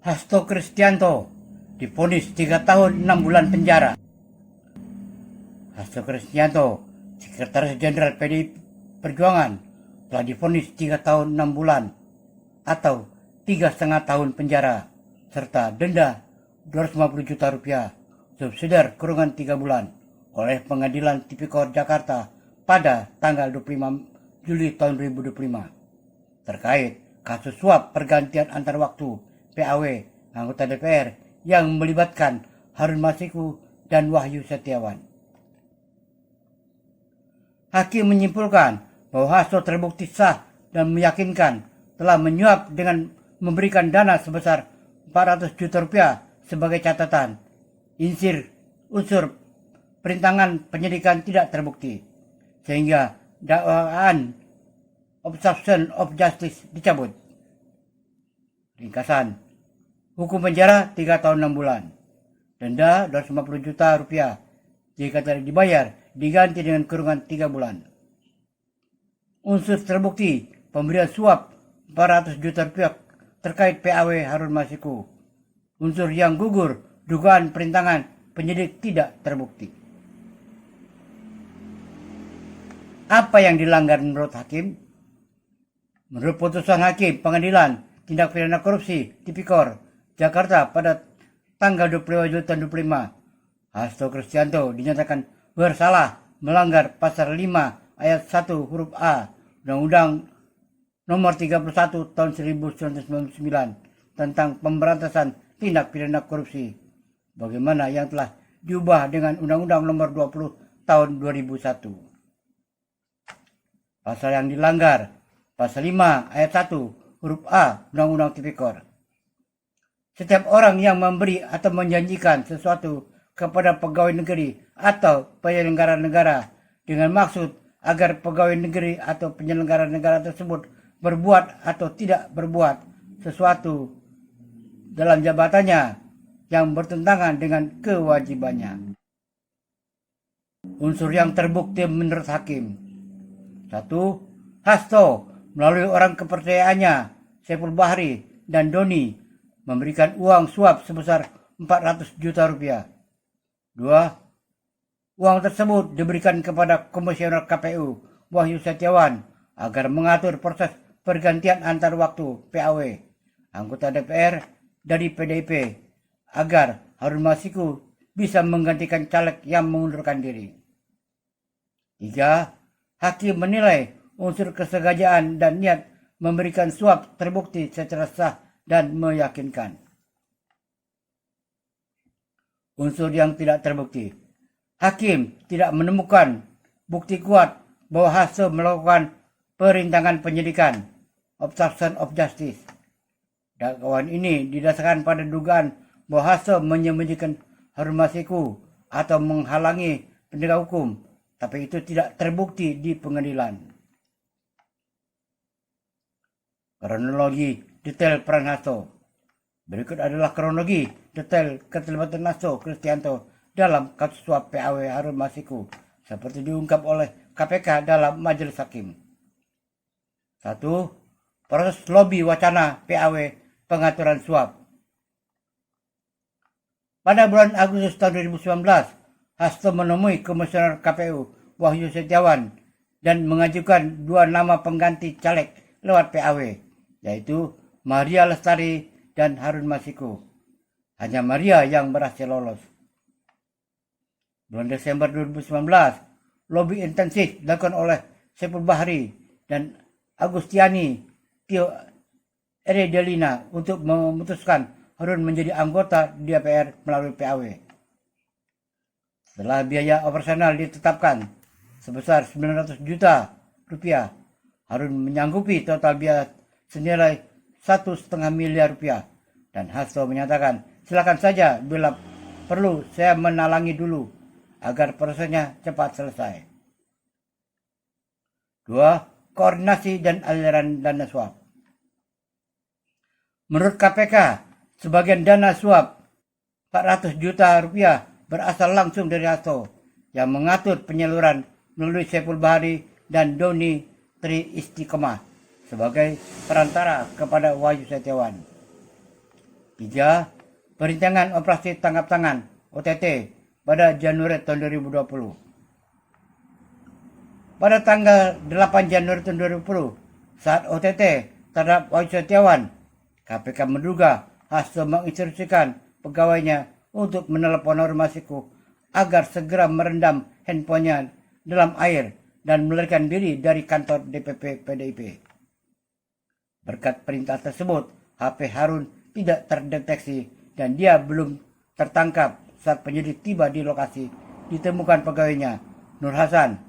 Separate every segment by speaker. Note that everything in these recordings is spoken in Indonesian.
Speaker 1: Hasto Kristianto divonis 3 tahun 6 bulan penjara. Hasto Kristianto, Sekretaris Jenderal PDI Perjuangan, telah divonis 3 tahun 6 bulan atau 3,5 tahun penjara serta denda 250 juta rupiah subsidiar kurungan 3 bulan oleh Pengadilan Tipikor Jakarta pada tanggal 25 Juli tahun 2025 terkait kasus suap pergantian antar waktu PAW anggota DPR yang melibatkan Harun Masiku dan Wahyu Setiawan. Hakim menyimpulkan bahwa Hasto terbukti sah dan meyakinkan telah menyuap dengan memberikan dana sebesar 400 juta rupiah sebagai catatan. Unsur perintangan penyidikan tidak terbukti, sehingga dakwaan obstruction of justice dicabut. Ringkasan, hukum penjara 3 tahun 6 bulan, denda 250 juta rupiah, jika tidak dibayar diganti dengan kurungan 3 bulan. Unsur terbukti pemberian suap 400 juta rupiah terkait PAW Harun Masiku. Unsur yang gugur dugaan perintangan penyidik tidak terbukti. Apa yang dilanggar menurut hakim? Menurut putusan Hakim Pengadilan Tindak Pidana Korupsi Tipikor Jakarta pada tanggal 25 Juli tahun 2025, Hasto Kristianto dinyatakan bersalah melanggar pasal 5 ayat 1 huruf A Undang-Undang Nomor 31 Tahun 1999 tentang pemberantasan tindak pidana korupsi, bagaimana yang telah diubah dengan Undang-Undang Nomor 20 Tahun 2001. Pasal yang dilanggar, pasal 5 ayat 1 huruf A Undang-Undang Tipikor. Setiap orang yang memberi atau menjanjikan sesuatu kepada pegawai negeri atau penyelenggara negara dengan maksud agar pegawai negeri atau penyelenggara negara tersebut berbuat atau tidak berbuat sesuatu dalam jabatannya yang bertentangan dengan kewajibannya. Unsur yang terbukti menurut hakim. 1. Hasto melalui orang kepercayaannya Saiful Bahri dan Doni memberikan uang suap sebesar 400 juta rupiah. 2. Uang tersebut diberikan kepada Komisioner KPU Wahyu Setiawan agar mengatur proses pergantian antar waktu PAW anggota DPR dari PDIP agar Harun Masiku bisa menggantikan caleg yang mengundurkan diri. 3. Hakim menilai unsur kesengajaan dan niat memberikan suap terbukti secara sah dan meyakinkan. Unsur yang tidak terbukti. Hakim tidak menemukan bukti kuat bahwa Hasto melakukan perintangan penyidikan, obstruction of justice. Dakwaan ini didasarkan pada dugaan bahwa Hasto menyembunyikan Harun Masiku atau menghalangi penegak hukum, tapi itu tidak terbukti di pengadilan. Kronologi detail peran Hasto. Berikut adalah kronologi detail keterlibatan Hasto Kristianto dalam kasus suap PAW Harun Masiku seperti diungkap oleh KPK dalam majelis hakim. 1. Proses lobi wacana PAW pengaturan suap. Pada bulan Agustus tahun 2019, Hasto menemui Komisioner KPU Wahyu Setiawan dan mengajukan 2 nama pengganti caleg lewat PAW, yaitu Maria Lestari dan Harun Masiku. Hanya Maria yang berhasil lolos. Bulan Desember 2019, lobi intensif dilakukan oleh Saiful Bahri dan Agustiani Tio Eredelina untuk memutuskan Harun menjadi anggota DPR melalui PAW. Setelah biaya operasional ditetapkan sebesar 900 juta rupiah, Harun menyanggupi total biaya senilai 1,5 miliar rupiah dan Hasto menyatakan silakan saja bila perlu saya menalangi dulu agar prosesnya cepat selesai. 2. Koordinasi dan aliran dana suap. Menurut KPK, sebagian dana suap 400 juta rupiah berasal langsung dari Hasto yang mengatur penyaluran melalui Saiful Bahri dan Doni Tri Istiqomah sebagai perantara kepada Wahyu Setiawan. 3. Perintangan operasi tangkap tangan OTT pada Januari tahun 2020. Pada tanggal 8 Januari tahun 2020, saat OTT terhadap Wahyu Setiawan, KPK menduga Hasto menginstruksikan pegawainya untuk menelepon Harun Masiku agar segera merendam handphonenya dalam air dan melarikan diri dari kantor DPP PDIP. Berkat perintah tersebut, HP Harun tidak terdeteksi dan dia belum tertangkap saat penyidik tiba di lokasi. Ditemukan pegawainya, Nur Hasan,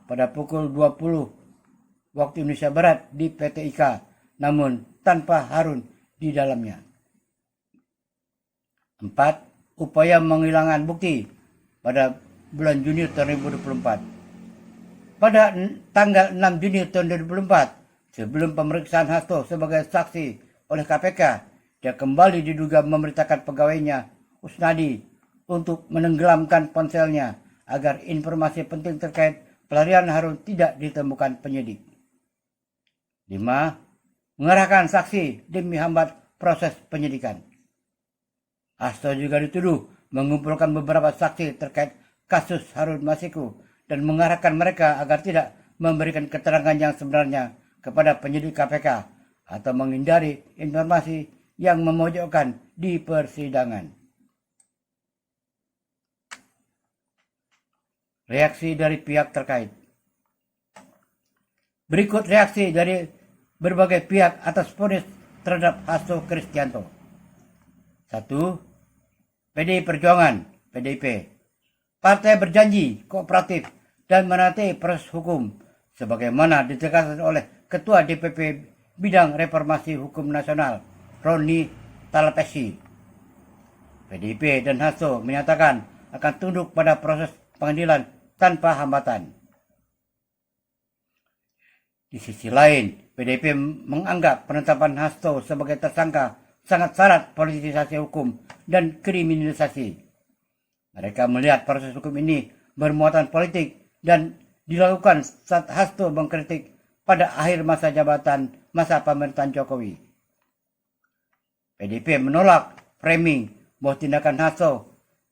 Speaker 1: pada pukul 20 waktu Indonesia Barat di PT IKA, namun tanpa Harun di dalamnya. 4. Upaya menghilangkan bukti pada bulan Juni tahun 2024. Pada tanggal 6 Juni tahun 2024, sebelum pemeriksaan Hasto sebagai saksi oleh KPK, dia kembali diduga memerintahkan pegawainya, Usnadi, untuk menenggelamkan ponselnya agar informasi penting terkait pelarian Harun tidak ditemukan penyidik. 5. Mengarahkan saksi demi hambat proses penyidikan. Hasto juga dituduh mengumpulkan beberapa saksi terkait kasus Harun Masiku dan mengarahkan mereka agar tidak memberikan keterangan yang sebenarnya kepada penyidik KPK atau menghindari informasi yang memojokkan di persidangan. Reaksi dari pihak terkait. Berikut reaksi dari berbagai pihak atas vonis terhadap Hasto Kristianto. 1. PDI Perjuangan, PDIP. Partai berjanji kooperatif dan menaati proses hukum sebagaimana ditegaskan oleh Ketua DPP Bidang Reformasi Hukum Nasional, Roni Talapesi. PDIP dan Hasto menyatakan akan tunduk pada proses pengadilan tanpa hambatan. Di sisi lain, PDIP menganggap penetapan Hasto sebagai tersangka sangat syarat politisasi hukum dan kriminalisasi. Mereka melihat proses hukum ini bermuatan politik dan dilakukan saat Hasto mengkritik pada akhir masa jabatan masa pemerintahan Jokowi. PDIP menolak framing bahwa tindakan Hasto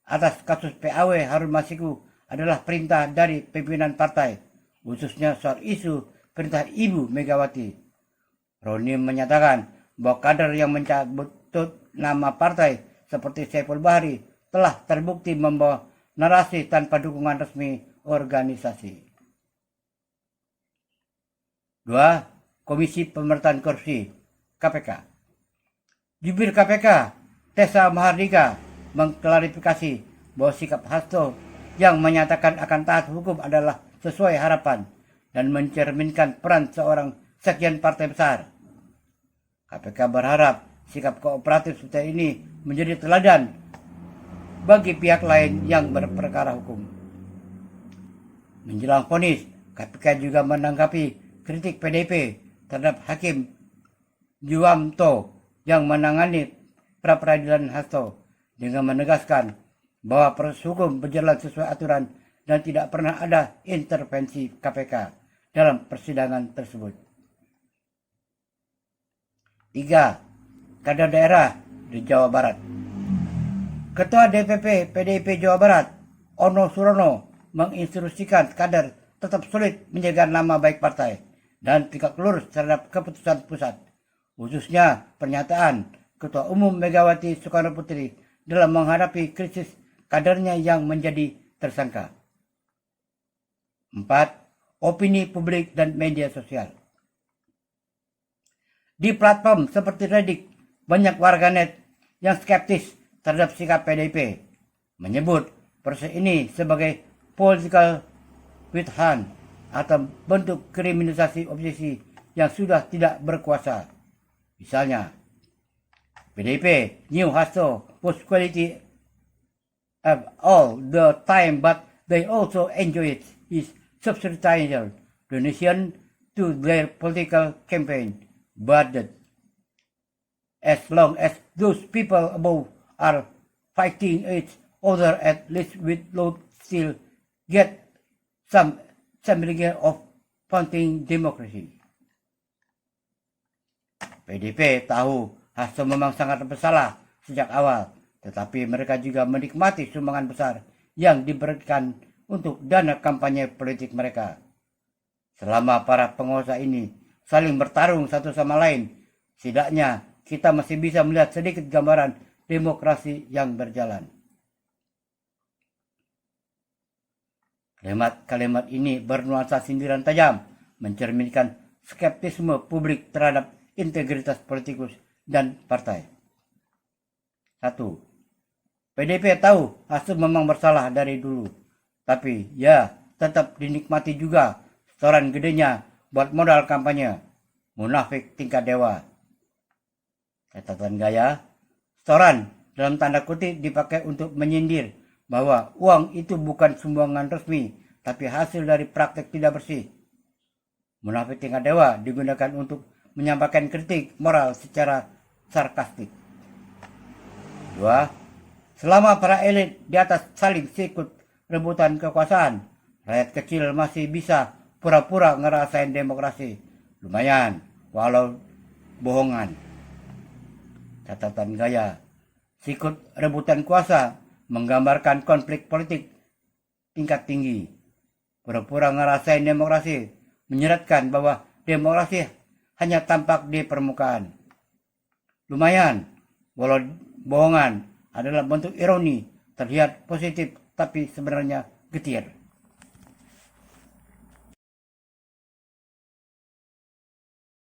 Speaker 1: atas kasus PAW Harun Masiku adalah perintah dari pimpinan partai, khususnya soal isu perintah Ibu Megawati. Roni menyatakan bahwa kader yang mencabut nama partai seperti Saiful Bahri telah terbukti membawa narasi tanpa dukungan resmi organisasi. 2. Komisi Pemberantasan Korupsi KPK. Jubir KPK Tessa Mahardika mengklarifikasi bahwa sikap Hasto yang menyatakan akan taat hukum adalah sesuai harapan dan mencerminkan peran seorang sekjen partai besar. KPK berharap sikap kooperatif seperti ini menjadi teladan bagi pihak lain yang berperkara hukum. Menjelang vonis, KPK juga menanggapi kritik PDIP terhadap Hakim Juwamto yang menangani pra-peradilan Hasto dengan menegaskan bahwa proses hukum berjalan sesuai aturan dan tidak pernah ada intervensi KPK dalam persidangan tersebut. 3. Kader daerah di Jawa Barat. Ketua DPP PDIP Jawa Barat, Ono Surono, menginstruksikan kader tetap sulit menjaga nama baik partai dan tegak lurus terhadap keputusan pusat, khususnya pernyataan Ketua Umum Megawati Soekarno Putri dalam menghadapi krisis kadernya yang menjadi tersangka. 4. Opini publik dan media sosial. Di platform seperti Reddit, banyak warganet yang skeptis terhadap sikap PDIP, menyebut proses ini sebagai political witch hunt atau bentuk kriminalisasi oposisi yang sudah tidak berkuasa. Misalnya, PDIP knew Hasto was quality all the time, but they also enjoyed his substantial donation to their political campaign. But as long as those people above are fighting each other, at least we will still get some semblance of founding democracy. PDIP tahu Hasto memang sangat bersalah sejak awal, tetapi mereka juga menikmati sumbangan besar yang diberikan untuk dana kampanye politik mereka. Selama para penguasa ini saling bertarung satu sama lain, setidaknya kita masih bisa melihat sedikit gambaran demokrasi yang berjalan. Kalimat-kalimat ini bernuansa sindiran tajam, mencerminkan skeptisme publik terhadap integritas politikus dan partai. 1. PDIP tahu Hasim memang bersalah dari dulu, tapi ya tetap dinikmati juga setoran gedenya buat modal kampanye. Munafik tingkat dewa. Catatan gaya, setoran dalam tanda kutip dipakai untuk menyindir bahwa uang itu bukan sumbangan resmi, tapi hasil dari praktek tidak bersih. Munafik tingkat dewa digunakan untuk menyampaikan kritik moral secara sarkastik. 2. Selama para elit di atas saling sikut rebutan kekuasaan, rakyat kecil masih bisa pura-pura ngerasain demokrasi. Lumayan, walau bohongan. Catatan gaya, sikut rebutan kuasa menggambarkan konflik politik tingkat tinggi. Pura-pura ngerasain demokrasi menyeratkan bahwa demokrasi hanya tampak di permukaan. Lumayan, walau bohongan adalah bentuk ironi, terlihat positif tapi sebenarnya getir.